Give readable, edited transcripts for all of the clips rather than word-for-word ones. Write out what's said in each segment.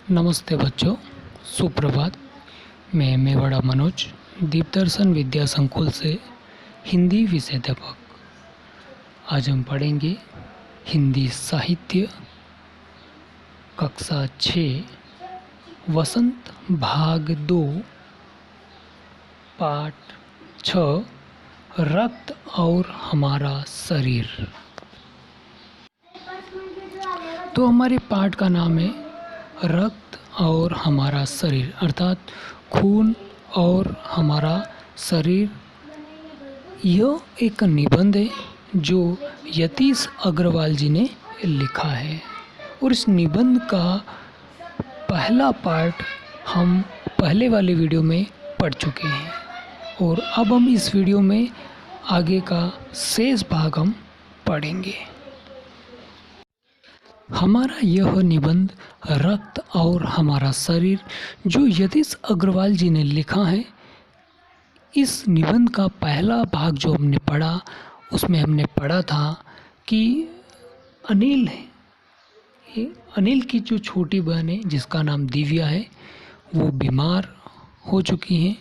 नमस्ते बच्चों, सुप्रभात। मैं मेवाड़ा मनोज, दीपदर्शन विद्या संकुल से हिंदी विषयाध्यापक। आज हम पढ़ेंगे हिंदी साहित्य कक्षा 6 वसंत भाग 2 पाठ 6 रक्त और हमारा शरीर। तो हमारे पाठ का नाम है रक्त और हमारा शरीर, अर्थात खून और हमारा शरीर। यह एक निबंध है जो यतीश अग्रवाल जी ने लिखा है और इस निबंध का पहला पार्ट हम पहले वाले वीडियो में पढ़ चुके हैं और अब हम इस वीडियो में आगे का शेष भाग हम पढ़ेंगे। हमारा यह निबंध रक्त और हमारा शरीर जो यतीश अग्रवाल जी ने लिखा है, इस निबंध का पहला भाग जो हमने पढ़ा उसमें हमने पढ़ा था कि अनिल है, अनिल की जो छोटी बहन है जिसका नाम दिव्या है, वो बीमार हो चुकी हैं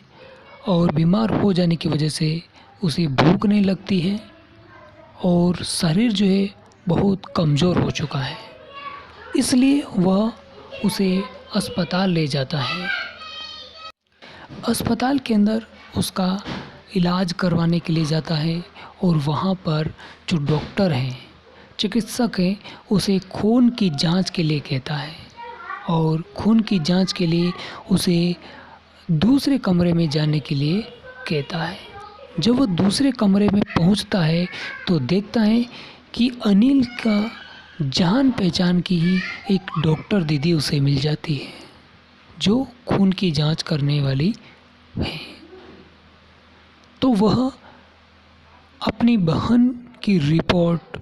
और बीमार हो जाने की वजह से उसे भूख नहीं लगती है और शरीर जो है बहुत कमज़ोर हो चुका है, इसलिए वह उसे अस्पताल ले जाता है। अस्पताल के अंदर उसका इलाज करवाने के लिए जाता है और वहाँ पर जो डॉक्टर हैं, चिकित्सक हैं, उसे खून की जांच के लिए कहता है और खून की जांच के लिए उसे दूसरे कमरे में जाने के लिए कहता है। जब वह दूसरे कमरे में पहुँचता है तो देखता है कि अनिल का जान पहचान की ही एक डॉक्टर दीदी उसे मिल जाती है जो खून की जांच करने वाली है। तो वह अपनी बहन की रिपोर्ट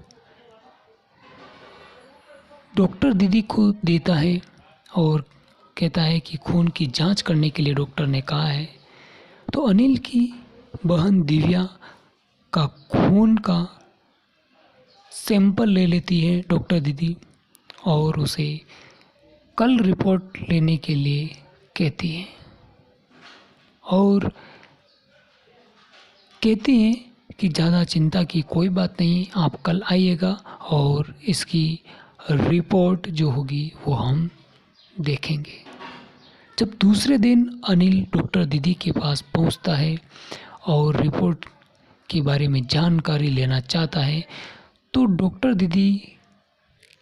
डॉक्टर दीदी को देता है और कहता है कि खून की जांच करने के लिए डॉक्टर ने कहा है। तो अनिल की बहन दिव्या का खून का सैंपल ले लेती है डॉक्टर दीदी और उसे कल रिपोर्ट लेने के लिए कहती है और कहती हैं कि ज़्यादा चिंता की कोई बात नहीं, आप कल आइएगा और इसकी रिपोर्ट जो होगी वो हम देखेंगे। जब दूसरे दिन अनिल डॉक्टर दीदी के पास पहुंचता है और रिपोर्ट के बारे में जानकारी लेना चाहता है तो डॉक्टर दीदी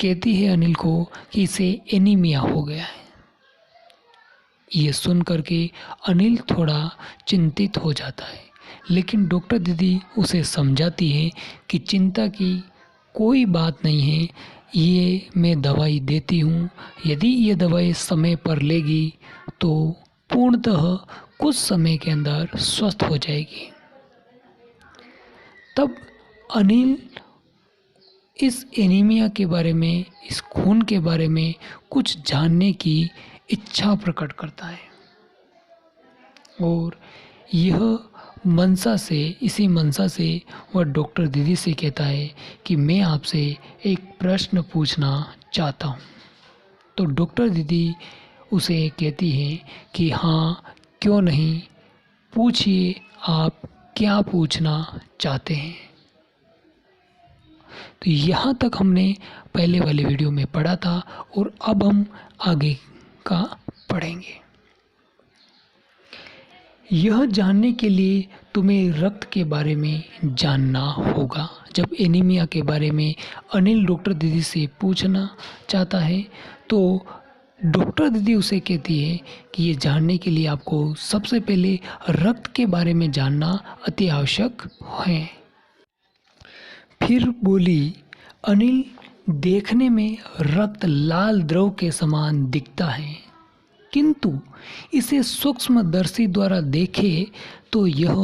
कहती है अनिल को कि इसे एनीमिया हो गया है। ये सुन करके अनिल थोड़ा चिंतित हो जाता है, लेकिन डॉक्टर दीदी उसे समझाती है कि चिंता की कोई बात नहीं है, ये मैं दवाई देती हूँ, यदि ये दवाई समय पर लेगी तो पूर्णतः कुछ समय के अंदर स्वस्थ हो जाएगी। तब अनिल इस एनीमिया के बारे में, इस खून के बारे में कुछ जानने की इच्छा प्रकट करता है और यह मंशा से, इसी मंशा से वह डॉक्टर दीदी से कहता है कि मैं आपसे एक प्रश्न पूछना चाहता हूँ। तो डॉक्टर दीदी उसे कहती है कि हाँ, क्यों नहीं, पूछिए आप क्या पूछना चाहते हैं। तो यहाँ तक हमने पहले वाले वीडियो में पढ़ा था और अब हम आगे का पढ़ेंगे। यह जानने के लिए तुम्हें रक्त के बारे में जानना होगा। जब एनीमिया के बारे में अनिल डॉक्टर दीदी से पूछना चाहता है तो डॉक्टर दीदी उसे कहती है कि ये जानने के लिए आपको सबसे पहले रक्त के बारे में जानना अति आवश्यक है। फिर बोली, अनिल, देखने में रक्त लाल द्रव के समान दिखता है, किंतु इसे सूक्ष्मदर्शी द्वारा देखे तो यह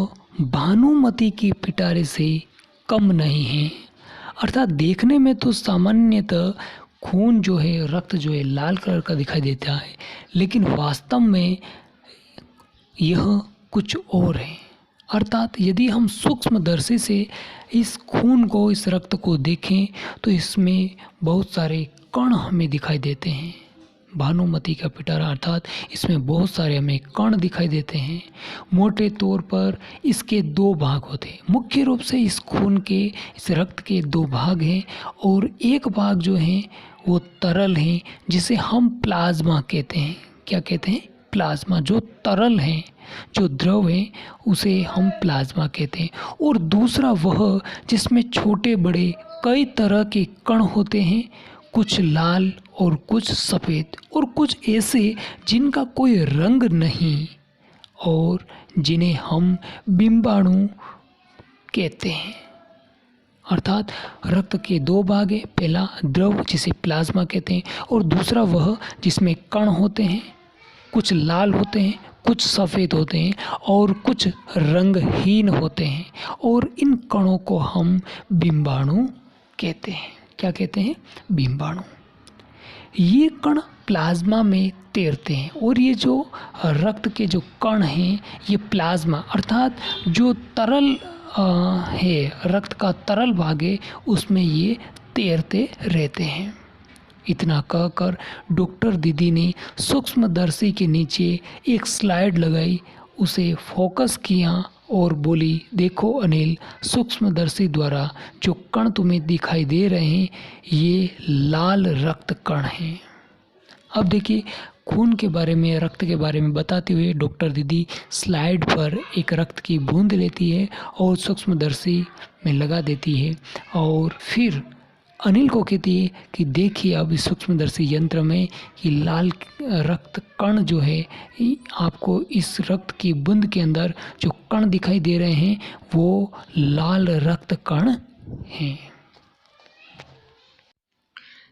भानुमति की पिटारे से कम नहीं है। अर्थात देखने में तो सामान्यतः खून जो है, रक्त जो है, लाल कलर का दिखाई देता है, लेकिन वास्तव में यह कुछ और है। अर्थात यदि हम सूक्ष्मदर्शी से इस खून को, इस रक्त को देखें तो इसमें बहुत सारे कण हमें दिखाई देते हैं, भानुमति का पिटारा, अर्थात इसमें बहुत सारे हमें कण दिखाई देते हैं। मोटे तौर पर इसके दो भाग होते हैं। मुख्य रूप से इस खून के, इस रक्त के दो भाग हैं और एक भाग जो है वो तरल है, जिसे हम प्लाज्मा कहते हैं। क्या कहते हैं? प्लाज्मा। जो तरल है, जो द्रव है, उसे हम प्लाज्मा कहते हैं। और दूसरा वह जिसमें छोटे बड़े कई तरह के कण होते हैं, कुछ लाल और कुछ सफ़ेद और कुछ ऐसे जिनका कोई रंग नहीं, और जिन्हें हम बिंबाणु कहते हैं। अर्थात रक्त के दो भाग हैं, पहला द्रव जिसे प्लाज्मा कहते हैं और दूसरा वह जिसमें कण होते हैं, कुछ लाल होते हैं, कुछ सफ़ेद होते हैं और कुछ रंगहीन होते हैं, और इन कणों को हम बिंबाणु कहते हैं। क्या कहते हैं? बिंबाणु। ये कण प्लाज्मा में तैरते हैं और ये जो रक्त के जो कण हैं, ये प्लाज्मा अर्थात जो तरल है, रक्त का तरल भाग है, उसमें ये तैरते रहते हैं। इतना कहकर डॉक्टर दीदी ने सूक्ष्मदर्शी के नीचे एक स्लाइड लगाई, उसे फोकस किया और बोली, देखो अनिल, सूक्ष्मदर्शी द्वारा जो कण तुम्हें दिखाई दे रहे हैं, ये लाल रक्त कण हैं। अब देखिए, खून के बारे में, रक्त के बारे में बताते हुए डॉक्टर दीदी स्लाइड पर एक रक्त की बूंद लेती है और सूक्ष्मदर्शी में लगा देती है और फिर अनिल को कहती है कि देखिए अब इस सूक्ष्मदर्शी यंत्र में कि लाल रक्त कण जो है, आपको इस रक्त की बूंद के अंदर जो कण दिखाई दे रहे हैं वो लाल रक्त कण हैं।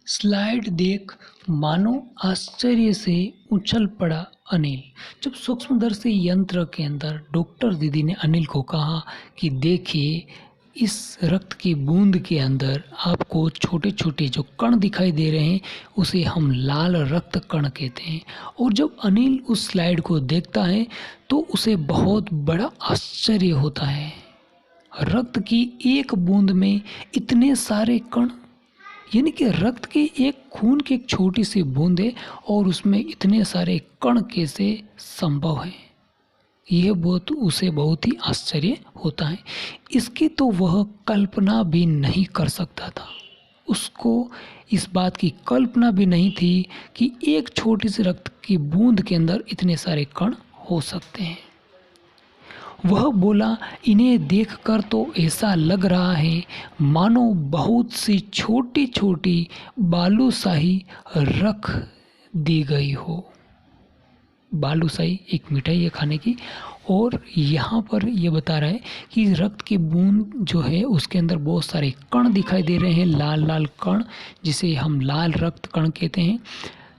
स्लाइड देख मानो आश्चर्य से उछल पड़ा अनिल। जब सूक्ष्मदर्शी यंत्र के अंदर डॉक्टर दीदी ने अनिल को कहा कि देखिए इस रक्त की बूंद के अंदर आपको छोटे छोटे जो कण दिखाई दे रहे हैं, उसे हम लाल रक्त कण कहते हैं। और जब अनिल उस स्लाइड को देखता है तो उसे बहुत बड़ा आश्चर्य होता है। रक्त की एक बूंद में इतने सारे कण, यानी कि रक्त के एक खून की एक छोटी सी बूंद है और उसमें इतने सारे कण कैसे संभव है, यह उसे बहुत ही आश्चर्य होता है। इसकी तो वह कल्पना भी नहीं कर सकता था। उसको इस बात की कल्पना भी नहीं थी कि एक छोटी सी रक्त की बूंद के अंदर इतने सारे कण हो सकते हैं। वह बोला, इन्हें देखकर तो ऐसा लग रहा है मानो बहुत सी छोटी छोटी बालूशाही रख दी गई हो। बालूशाही एक मिठाई है खाने की, और यहाँ पर ये बता रहा है कि रक्त की बूंद जो है उसके अंदर बहुत सारे कण दिखाई दे रहे हैं, लाल लाल कण, जिसे हम लाल रक्त कण कहते हैं।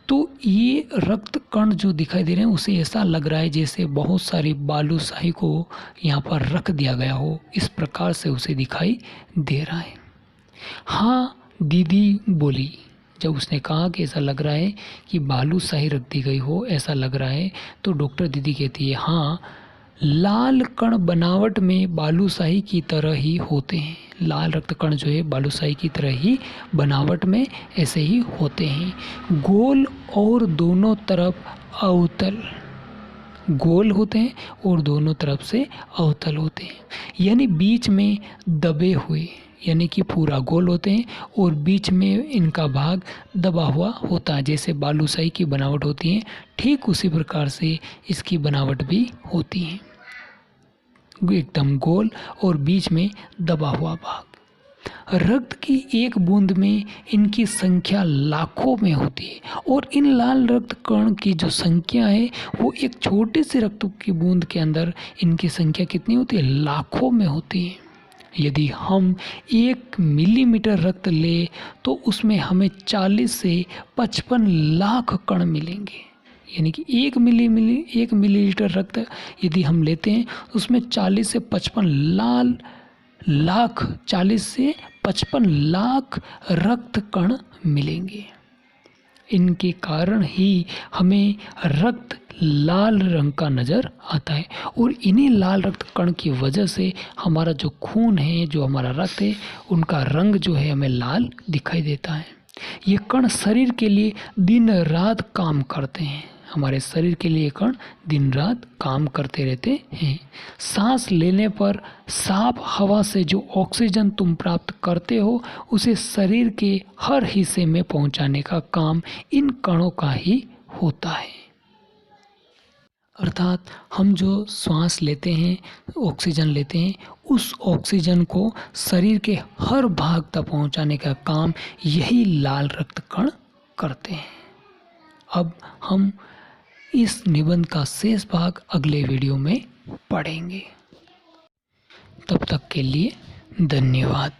तो ये रक्त कण जो दिखाई दे रहे हैं उसे ऐसा लग रहा है जैसे बहुत सारी बालूशाही को यहाँ पर रख दिया गया हो, इस प्रकार से उसे दिखाई दे रहा है। हाँ, दीदी बोली। जब उसने कहा कि ऐसा लग रहा है कि बालूशाही रख दी गई हो, ऐसा लग रहा है, तो डॉक्टर दीदी कहती है, हाँ, लाल कण बनावट में बालूशाही की तरह ही होते हैं। लाल रक्त कण जो है बालूशाही की तरह ही बनावट में ऐसे ही होते हैं। गोल और दोनों तरफ अवतल, गोल होते हैं और दोनों तरफ से अवतल होते हैं, यानी बीच में दबे हुए, यानी कि पूरा गोल होते हैं और बीच में इनका भाग दबा हुआ होता है। जैसे बालूशाही की बनावट होती है, ठीक उसी प्रकार से इसकी बनावट भी होती है, एकदम गोल और बीच में दबा हुआ भाग। रक्त की एक बूंद में इनकी संख्या लाखों में होती है और इन लाल रक्त कण की जो संख्या है वो एक छोटे से रक्त की बूंद के अंदर इनकी संख्या कितनी होती है? लाखों में होती है। यदि हम 1 मिलीमीटर रक्त ले तो उसमें हमें 40 से 55 लाख कण मिलेंगे। यानी कि 1 मिलीलीटर रक्त यदि हम लेते हैं उसमें 40 से 55 लाख रक्त कण मिलेंगे। इनके कारण ही हमें रक्त लाल रंग का नज़र आता है और इन्हीं लाल रक्त कण की वजह से हमारा जो खून है, जो हमारा रक्त है, उनका रंग जो है हमें लाल दिखाई देता है। ये कण शरीर के लिए दिन रात काम करते हैं। हमारे शरीर के लिए ये कण दिन रात काम करते रहते हैं। सांस लेने पर साफ हवा से जो ऑक्सीजन तुम प्राप्त करते हो उसे शरीर के हर हिस्से में पहुंचाने का काम इन कणों का ही होता है। अर्थात हम जो श्वास लेते हैं, ऑक्सीजन लेते हैं, उस ऑक्सीजन को शरीर के हर भाग तक पहुंचाने का काम यही लाल रक्त कण करते हैं। अब हम इस निबंध का शेष भाग अगले वीडियो में पढ़ेंगे। तब तक के लिए धन्यवाद।